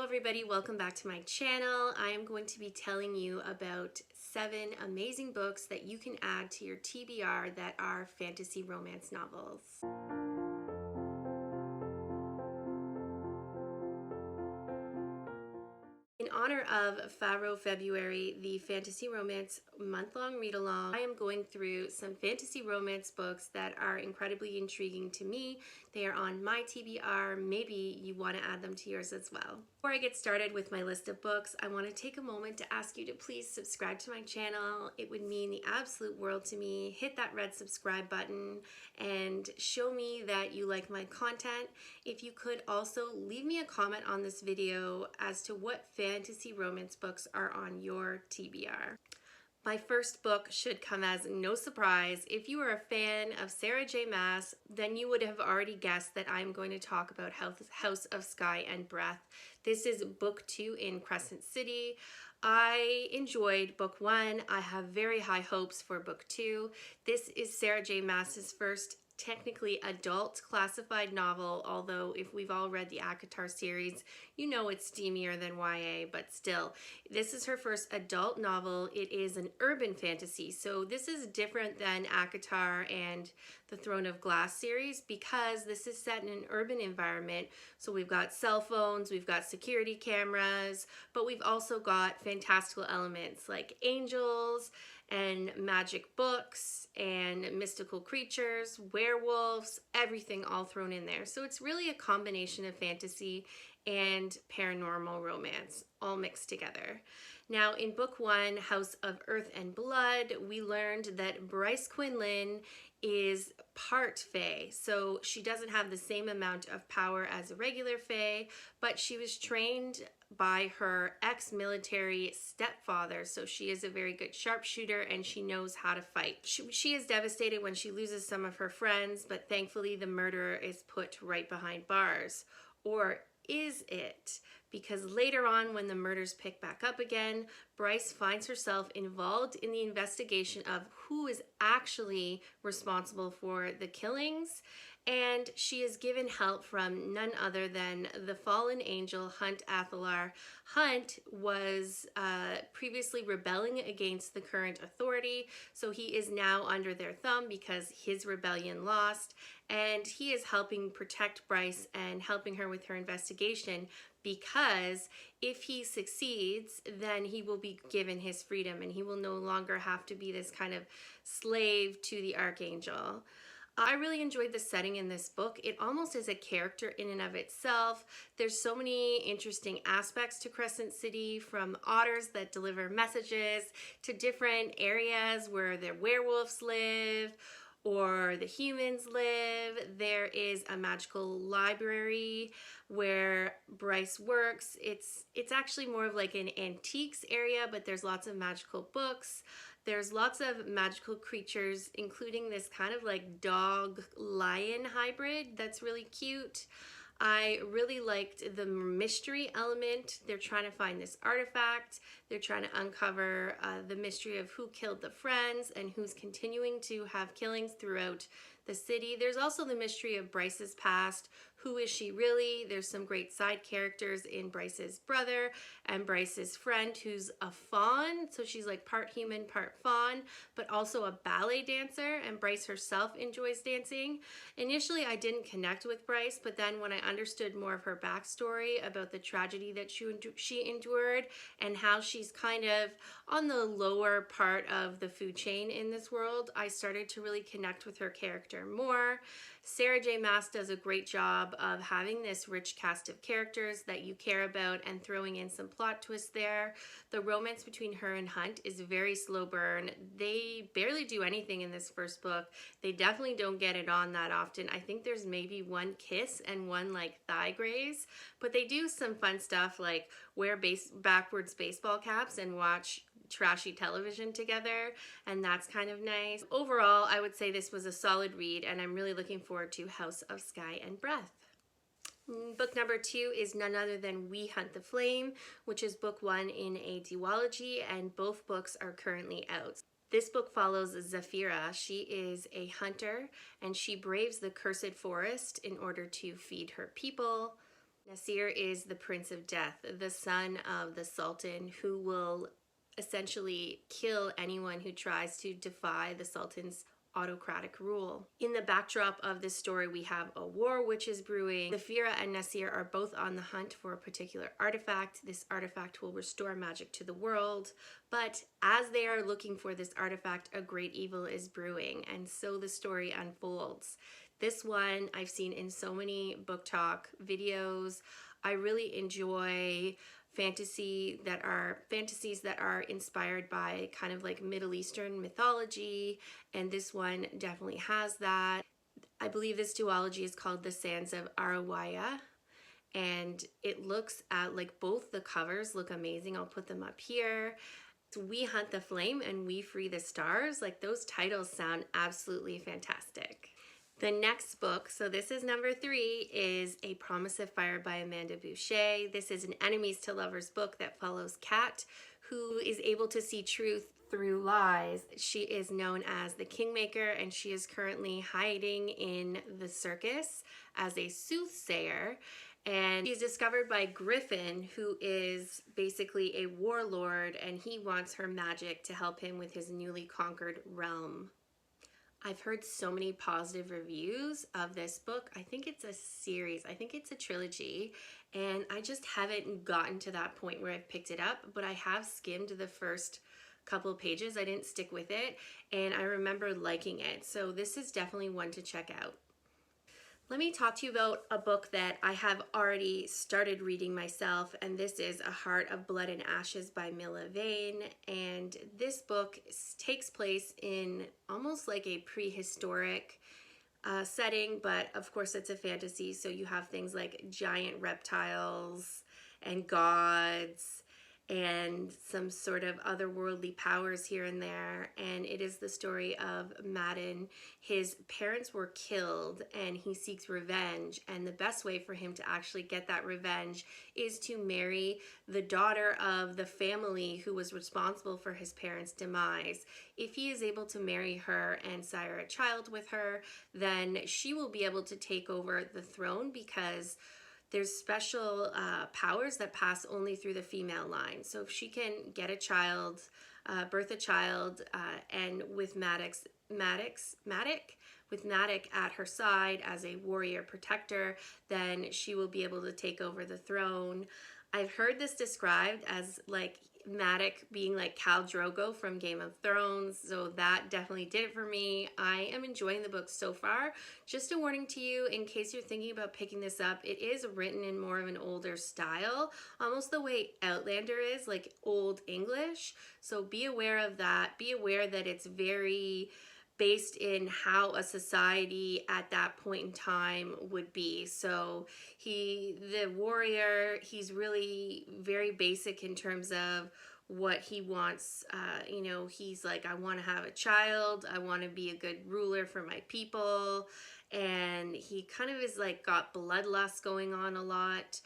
everybody, welcome back to my channel. I am going to be telling you about 7 amazing books that you can add to your TBR that are fantasy romance novels. In honor of FaRo February, the fantasy romance month-long read-along, I am going through some fantasy romance books that are incredibly intriguing to me. They are on my TBR. Maybe you want to add them to yours as well. Before I get started with my list of books, I want to take a moment to ask you to please subscribe to my channel. It would mean the absolute world to me. Hit that red subscribe button and show me that you like my content. If you could also leave me a comment on this video as to what fantasy romance books are on your TBR. My first book should come as no surprise. If you are a fan of Sarah J. Maas, then you would have already guessed that I'm going to talk about House of Sky and Breath. This is book 2 in Crescent City. I enjoyed book 1. I have very high hopes for book 2. This is Sarah J. Maas's first technically adult classified novel, although if we've all read the ACOTAR series, you know it's steamier than YA, but still, this is her first adult novel. It is an urban fantasy, so this is different than ACOTAR and the Throne of Glass series because this is set in an urban environment. So we've got cell phones, we've got security cameras, but we've also got fantastical elements like angels and magic books and mystical creatures, werewolves, everything all thrown in there. So it's really a combination of fantasy and paranormal romance all mixed together. Now in book 1, House of Earth and Blood, we learned that Bryce Quinlan is part Fae. So she doesn't have the same amount of power as a regular Fae, but she was trained by her ex-military stepfather, so she is a very good sharpshooter and she knows how to fight. She is devastated when she loses some of her friends, but thankfully the murderer is put right behind bars. Or is it? Because later on when the murders pick back up again, Bryce finds herself involved in the investigation of who is actually responsible for the killings, and she is given help from none other than the fallen angel Hunt Athalar. Hunt was previously rebelling against the current authority, so he is now under their thumb because his rebellion lost, and he is helping protect Bryce and helping her with her investigation, because if he succeeds, then he will be given his freedom and he will no longer have to be this kind of slave to the archangel. I really enjoyed the setting in this book. It almost is a character in and of itself. There's so many interesting aspects to Crescent City, from otters that deliver messages to different areas where the werewolves live or the humans live. There is a magical library where Bryce works. It's actually more of like an antiques area, but there's lots of magical books. There's lots of magical creatures, including this kind of like dog-lion hybrid that's really cute. I really liked the mystery element. They're trying to find this artifact. They're trying to uncover the mystery of who killed the friends and who's continuing to have killings throughout the city. There's also the mystery of Bryce's past. Who is she really? There's some great side characters in Bryce's brother and Bryce's friend, who's a fawn. So she's like part human, part fawn, but also a ballet dancer, and Bryce herself enjoys dancing. Initially, I didn't connect with Bryce, but then when I understood more of her backstory about the tragedy that she endured and how she's kind of on the lower part of the food chain in this world, I started to really connect with her character more. Sarah J. Maas does a great job of having this rich cast of characters that you care about and throwing in some plot twists there. The romance between her and Hunt is very slow burn. They barely do anything in this first book. They definitely don't get it on that often. I think there's maybe one kiss and one like thigh graze, but they do some fun stuff like wear backwards baseball caps and watch trashy television together, and that's kind of nice. Overall, I would say this was a solid read, and I'm really looking forward to House of Sky and Breath. Book number 2 is none other than We Hunt the Flame, which is book 1 in a duology, and both books are currently out. This book follows Zafira. She is a hunter, and she braves the cursed forest in order to feed her people. Nasir is the Prince of Death, the son of the Sultan, who will essentially kill anyone who tries to defy the Sultan's autocratic rule. In the backdrop of this story, we have a war which is brewing. The Fira and Nasir are both on the hunt for a particular artifact. This artifact will restore magic to the world, but as they are looking for this artifact, a great evil is brewing, and so the story unfolds. This one I've seen in so many book talk videos. I really enjoy fantasies that are inspired by kind of like Middle Eastern mythology, and this one definitely has that. I believe this duology is called The Sands of Arawaya, and it looks at like both the covers look amazing. I'll put them up here. So We Hunt the Flame and We Free the Stars, like those titles sound absolutely fantastic. The next book, so this is number 3, is A Promise of Fire by Amanda Boucher. This is an enemies to lovers book that follows Kat, who is able to see truth through lies. She is known as the Kingmaker, and she is currently hiding in the circus as a soothsayer. And she's discovered by Griffin, who is basically a warlord, and he wants her magic to help him with his newly conquered realm. I've heard so many positive reviews of this book. I think it's a series. I think it's a trilogy, and I just haven't gotten to that point where I've picked it up, but I have skimmed the first couple of pages. I didn't stick with it, and I remember liking it. So this is definitely one to check out. Let me talk to you about a book that I have already started reading myself, and this is A Heart of Blood and Ashes by Milla Vane. And this book takes place in almost like a prehistoric setting, but of course it's a fantasy, so you have things like giant reptiles and gods and some sort of otherworldly powers here and there. And it is the story of Madden. His parents were killed and he seeks revenge, and the best way for him to actually get that revenge is to marry the daughter of the family who was responsible for his parents' demise. If he is able to marry her and sire a child with her, then she will be able to take over the throne, because there's special powers that pass only through the female line. So if she can get a child, birth a child, and with Madoc at her side as a warrior protector, then she will be able to take over the throne. I've heard this described as like Madoc being like Khal Drogo from Game of Thrones, so that definitely did it for me. I am enjoying the book so far. Just a warning to you, in case you're thinking about picking this up, it is written in more of an older style, almost the way Outlander is, like Old English. So be aware of that. Be aware that it's very based in how a society at that point in time would be. So the warrior, he's really very basic in terms of what he wants. He's like, I want to have a child, I want to be a good ruler for my people, and he kind of is like got bloodlust going on a lot.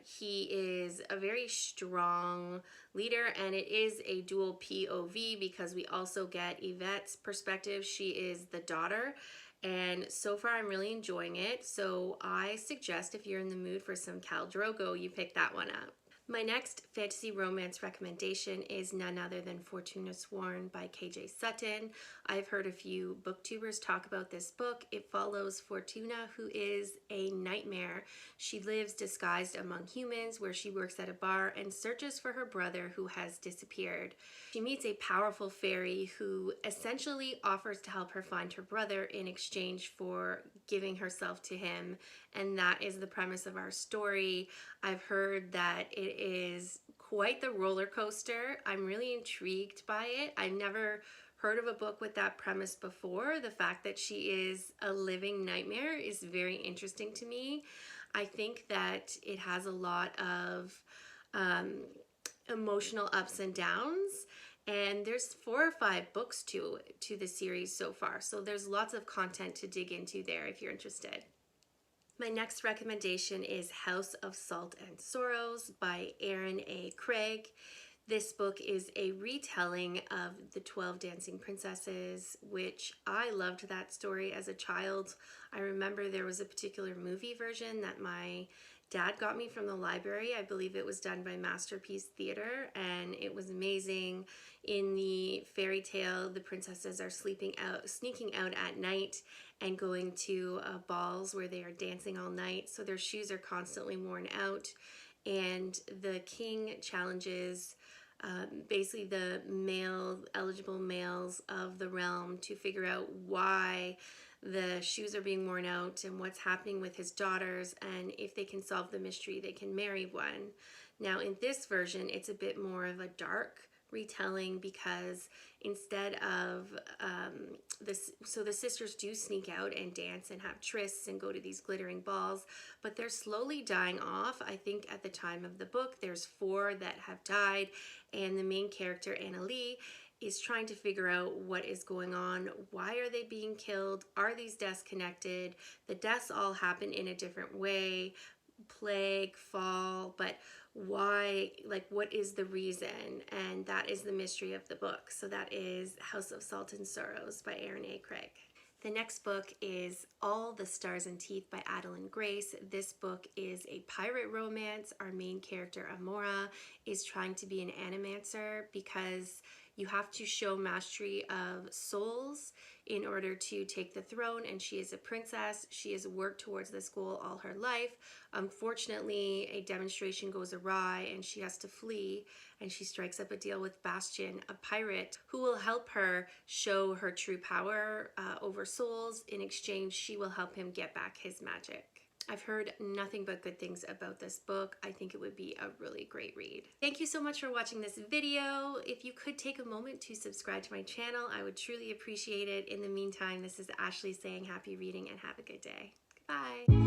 He is a very strong leader, and it is a dual POV because we also get Yvette's perspective. She is the daughter, and so far I'm really enjoying it. So I suggest if you're in the mood for some Khal Drogo, you pick that one up. My next fantasy romance recommendation is none other than Fortuna Sworn by KJ Sutton. I've heard a few booktubers talk about this book. It follows Fortuna, who is a nightmare. She lives disguised among humans, where she works at a bar and searches for her brother who has disappeared. She meets a powerful fairy who essentially offers to help her find her brother in exchange for giving herself to him, and that is the premise of our story. I've heard that it is quite the roller coaster. I'm really intrigued by it. I've never heard of a book with that premise before. The fact that she is a living nightmare is very interesting to me. I think that it has a lot of emotional ups and downs, and there's 4 or 5 books to the series so far, so there's lots of content to dig into there if you're interested. My next recommendation is House of Salt and Sorrows by Erin A. Craig. This book is a retelling of The 12 Dancing Princesses, which I loved that story as a child. I remember there was a particular movie version that my Dad got me from the library. I believe it was done by Masterpiece Theater, and it was amazing. In the fairy tale, the princesses are sneaking out at night and going to balls where they are dancing all night, so their shoes are constantly worn out. And the king challenges basically the eligible males of the realm to figure out why the shoes are being worn out and what's happening with his daughters, and if they can solve the mystery, they can marry one. Now in this version, it's a bit more of a dark retelling, because instead of so the sisters do sneak out and dance and have trysts and go to these glittering balls, but they're slowly dying off. I think at the time of the book there's 4 that have died, and the main character, Anna Lee, is trying to figure out what is going on. Why are they being killed? Are these deaths connected? The deaths all happen in a different way, plague, fall, but why, like, what is the reason? And that is the mystery of the book. So that is House of Salt and Sorrows by Aaron A. Craig. The next book is All the Stars and Teeth by Adeline Grace. This book is a pirate romance. Our main character, Amora, is trying to be an animancer because you have to show mastery of souls in order to take the throne, and she is a princess. She has worked towards this goal all her life. Unfortunately, a demonstration goes awry and she has to flee, and she strikes up a deal with Bastian, a pirate, who will help her show her true power over souls. In exchange, she will help him get back his magic. I've heard nothing but good things about this book. I think it would be a really great read. Thank you so much for watching this video. If you could take a moment to subscribe to my channel, I would truly appreciate it. In the meantime, this is Ashley saying happy reading and have a good day. Goodbye.